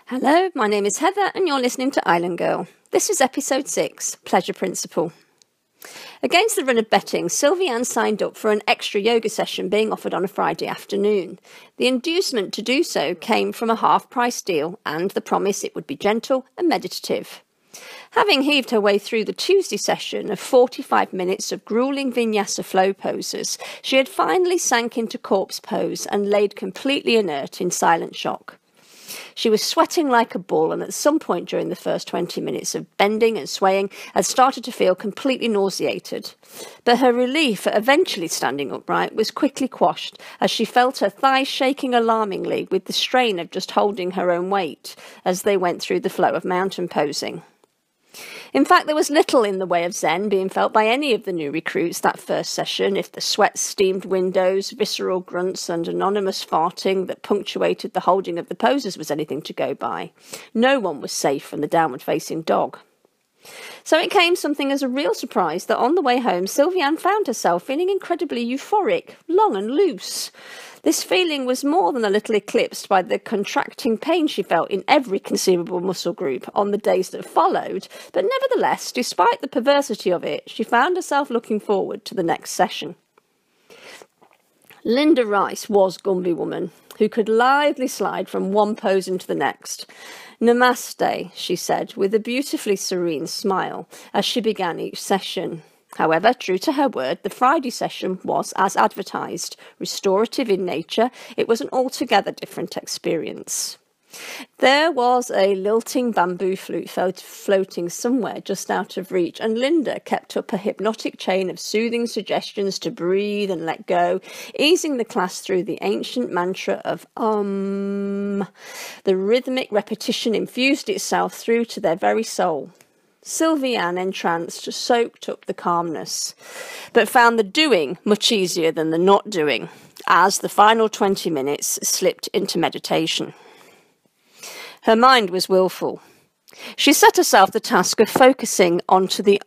Hello, my name is Heather and you're listening to Island Girl. This is episode 6, Pleasure Principle. Against the run of betting, Sylvianne signed up for an extra yoga session being offered on a Friday afternoon. The inducement to do so came from a half-price deal and the promise it would be gentle and meditative. Having heaved her way through the Tuesday session of 45 minutes of grueling vinyasa flow poses, she had finally sank into corpse pose and laid completely inert in silent shock. She was sweating like a bull and at some point during the first 20 minutes of bending and swaying had started to feel completely nauseated. But her relief at eventually standing upright was quickly quashed as she felt her thighs shaking alarmingly with the strain of just holding her own weight as they went through the flow of mountain posing. In fact, there was little in the way of zen being felt by any of the new recruits that first session, if the sweat-steamed windows, visceral grunts and anonymous farting that punctuated the holding of the poses was anything to go by. No one was safe from the downward-facing dog. So it came something as a real surprise that on the way home, Sylvianne found herself feeling incredibly euphoric, long and loose. This feeling was more than a little eclipsed by the contracting pain she felt in every conceivable muscle group on the days that followed, but nevertheless, despite the perversity of it, she found herself looking forward to the next session. Linda Rice was Gumby Woman, who could lithely slide from one pose into the next. Namaste, she said, with a beautifully serene smile as she began each session. However, true to her word, the Friday session was as advertised. Restorative in nature, it was an altogether different experience. There was a lilting bamboo flute floating somewhere just out of reach, and Linda kept up a hypnotic chain of soothing suggestions to breathe and let go, easing the class through the ancient mantra of The rhythmic repetition infused itself through to their very soul. Sylvianne, entranced, soaked up the calmness, but found the doing much easier than the not doing, as the final 20 minutes slipped into meditation. Her mind was willful. She set herself the task of focusing onto the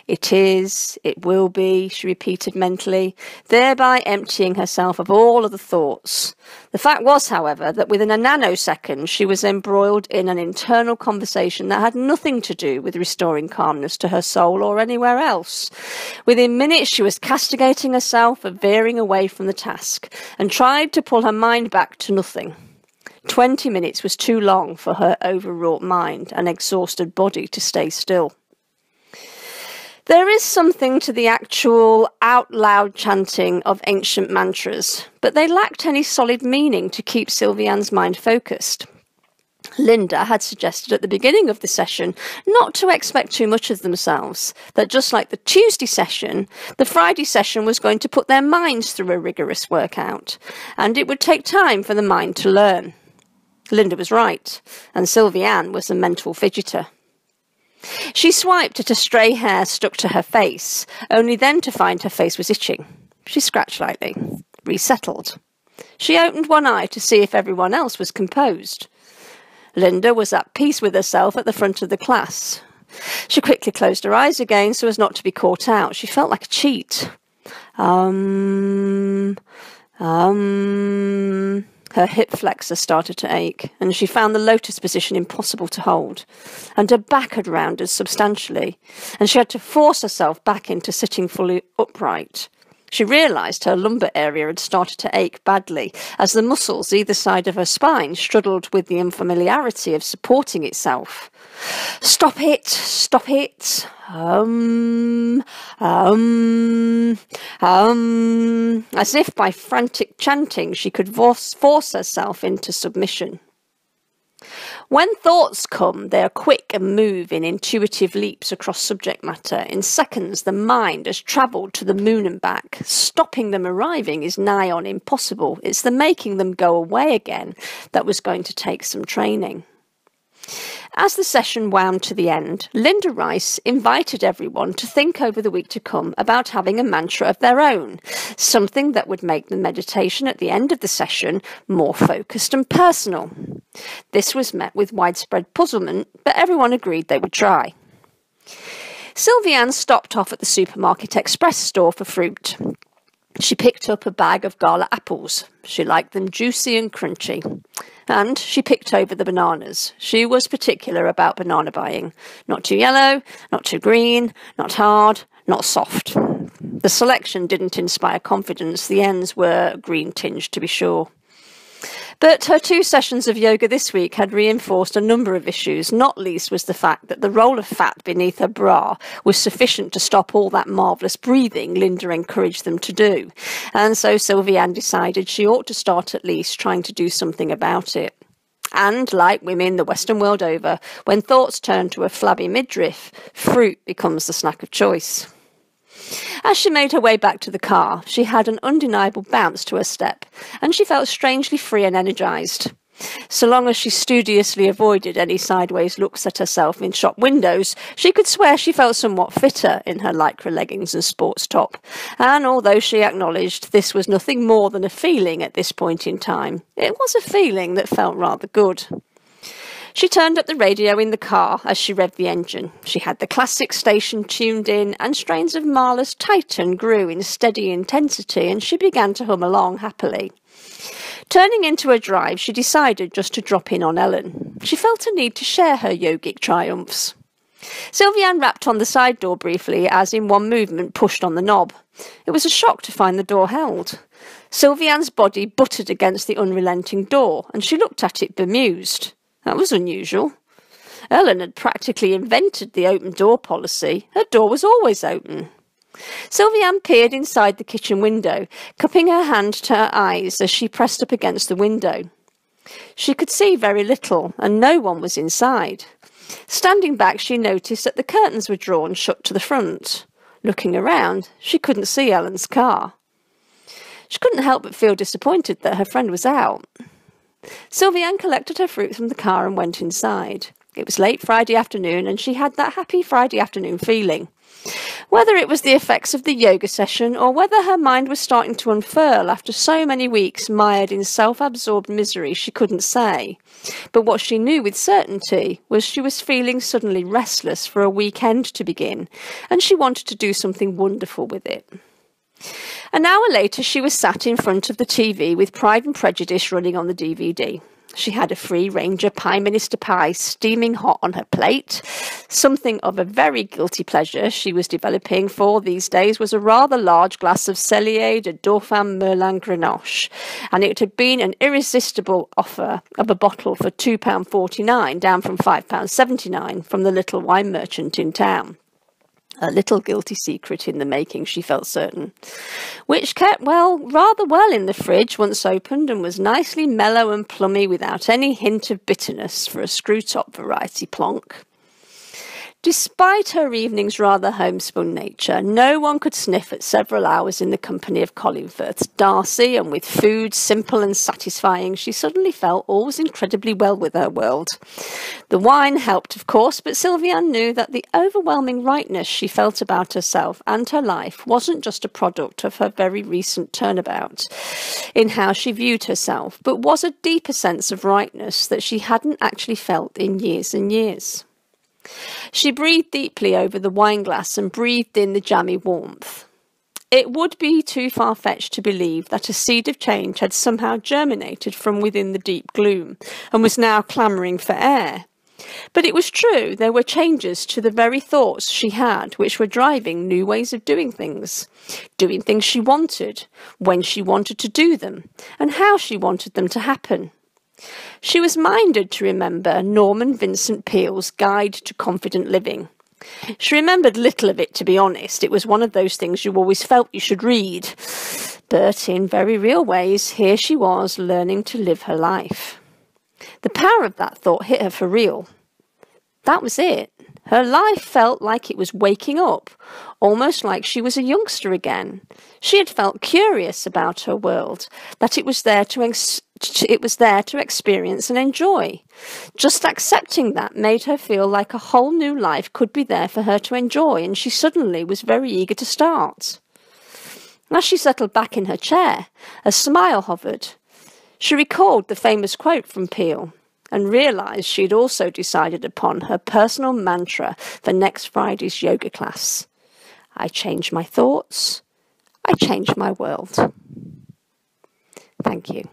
it is, it will be, she repeated mentally, thereby emptying herself of all other thoughts. The fact was, however, that within a nanosecond she was embroiled in an internal conversation that had nothing to do with restoring calmness to her soul or anywhere else. Within minutes she was castigating herself for veering away from the task and tried to pull her mind back to nothing. 20 minutes was too long for her overwrought mind and exhausted body to stay still. There is something to the actual out-loud chanting of ancient mantras, but they lacked any solid meaning to keep Sylvianne's mind focused. Linda had suggested at the beginning of the session not to expect too much of themselves, that just like the Tuesday session, the Friday session was going to put their minds through a rigorous workout, and it would take time for the mind to learn. Linda was right, and Sylvianne was a mental fidgeter. She swiped at a stray hair stuck to her face, only then to find her face was itching. She scratched lightly, resettled. She opened one eye to see if everyone else was composed. Linda was at peace with herself at the front of the class. She quickly closed her eyes again so as not to be caught out. She felt like a cheat. Her hip flexor started to ache, and she found the lotus position impossible to hold, and her back had rounded substantially, and she had to force herself back into sitting fully upright. She realised her lumbar area had started to ache badly, as the muscles either side of her spine struggled with the unfamiliarity of supporting itself. Stop it, stop it. As if by frantic chanting she could force herself into submission. When thoughts come, they are quick and move in intuitive leaps across subject matter. In seconds, the mind has travelled to the moon and back. Stopping them arriving is nigh on impossible. It's the making them go away again that was going to take some training. As the session wound to the end, Linda Rice invited everyone to think over the week to come about having a mantra of their own, something that would make the meditation at the end of the session more focused and personal. This was met with widespread puzzlement, but everyone agreed they would try. Sylvianne stopped off at the supermarket express store for fruit. She picked up a bag of gala apples. She liked them juicy and crunchy. And she picked over the bananas. She was particular about banana buying. Not too yellow, not too green, not hard, not soft. The selection didn't inspire confidence. The ends were green-tinged, to be sure. But her 2 sessions of yoga this week had reinforced a number of issues, not least was the fact that the roll of fat beneath her bra was sufficient to stop all that marvellous breathing Linda encouraged them to do. And so Sylvianne decided she ought to start at least trying to do something about it. And, like women the Western world over, when thoughts turn to a flabby midriff, fruit becomes the snack of choice. As she made her way back to the car, she had an undeniable bounce to her step, and she felt strangely free and energised. So long as she studiously avoided any sideways looks at herself in shop windows, she could swear she felt somewhat fitter in her lycra leggings and sports top. And although she acknowledged this was nothing more than a feeling at this point in time, it was a feeling that felt rather good. She turned up the radio in the car as she revved the engine. She had the classic station tuned in, and strains of Mahler's Titan grew in steady intensity, and she began to hum along happily. Turning into a drive, she decided just to drop in on Ellen. She felt a need to share her yogic triumphs. Sylvianne rapped on the side door briefly as in one movement pushed on the knob. It was a shock to find the door held. Sylvianne's body butted against the unrelenting door, and she looked at it bemused. That was unusual. Ellen had practically invented the open door policy. Her door was always open. Sylvianne peered inside the kitchen window, cupping her hand to her eyes as she pressed up against the window. She could see very little, and no one was inside. Standing back, she noticed that the curtains were drawn shut to the front. Looking around, she couldn't see Ellen's car. She couldn't help but feel disappointed that her friend was out. Sylvianne collected her fruit from the car and went inside. It was late Friday afternoon, and she had that happy Friday afternoon feeling. Whether it was the effects of the yoga session, or whether her mind was starting to unfurl after so many weeks mired in self-absorbed misery, she couldn't say. But what she knew with certainty was she was feeling suddenly restless for a weekend to begin, and she wanted to do something wonderful with it. An hour later, she was sat in front of the TV with Pride and Prejudice running on the DVD. She had a free Ranger Prime Minister pie steaming hot on her plate. Something of a very guilty pleasure she was developing for these days was a rather large glass of Cellier de Dauphin Merlin Grenache, and it had been an irresistible offer of a bottle for £2.49, down from £5.79 from the little wine merchant in town. A little guilty secret in the making, she felt certain, which kept, rather well in the fridge once opened, and was nicely mellow and plummy without any hint of bitterness for a screw-top variety plonk. Despite her evening's rather homespun nature, no one could sniff at several hours in the company of Collingforth's Darcy, and with food simple and satisfying, she suddenly felt all was incredibly well with her world. The wine helped, of course, but Sylvianne knew that the overwhelming rightness she felt about herself and her life wasn't just a product of her very recent turnabout in how she viewed herself, but was a deeper sense of rightness that she hadn't actually felt in years and years. She breathed deeply over the wineglass and breathed in the jammy warmth. It would be too far-fetched to believe that a seed of change had somehow germinated from within the deep gloom and was now clamouring for air. But it was true, there were changes to the very thoughts she had which were driving new ways of doing things she wanted, when she wanted to do them, and how she wanted them to happen. She was minded to remember Norman Vincent Peale's Guide to Confident Living. She remembered little of it, to be honest. It was one of those things you always felt you should read. But in very real ways, here she was learning to live her life. The power of that thought hit her for real. That was it. Her life felt like it was waking up, almost like she was a youngster again. She had felt curious about her world, that it was there to experience and enjoy. Just accepting that made her feel like a whole new life could be there for her to enjoy, and she suddenly was very eager to start. As she settled back in her chair, a smile hovered. She recalled the famous quote from Peale, and realised she'd also decided upon her personal mantra for next Friday's yoga class. I change my thoughts, I change my world. Thank you.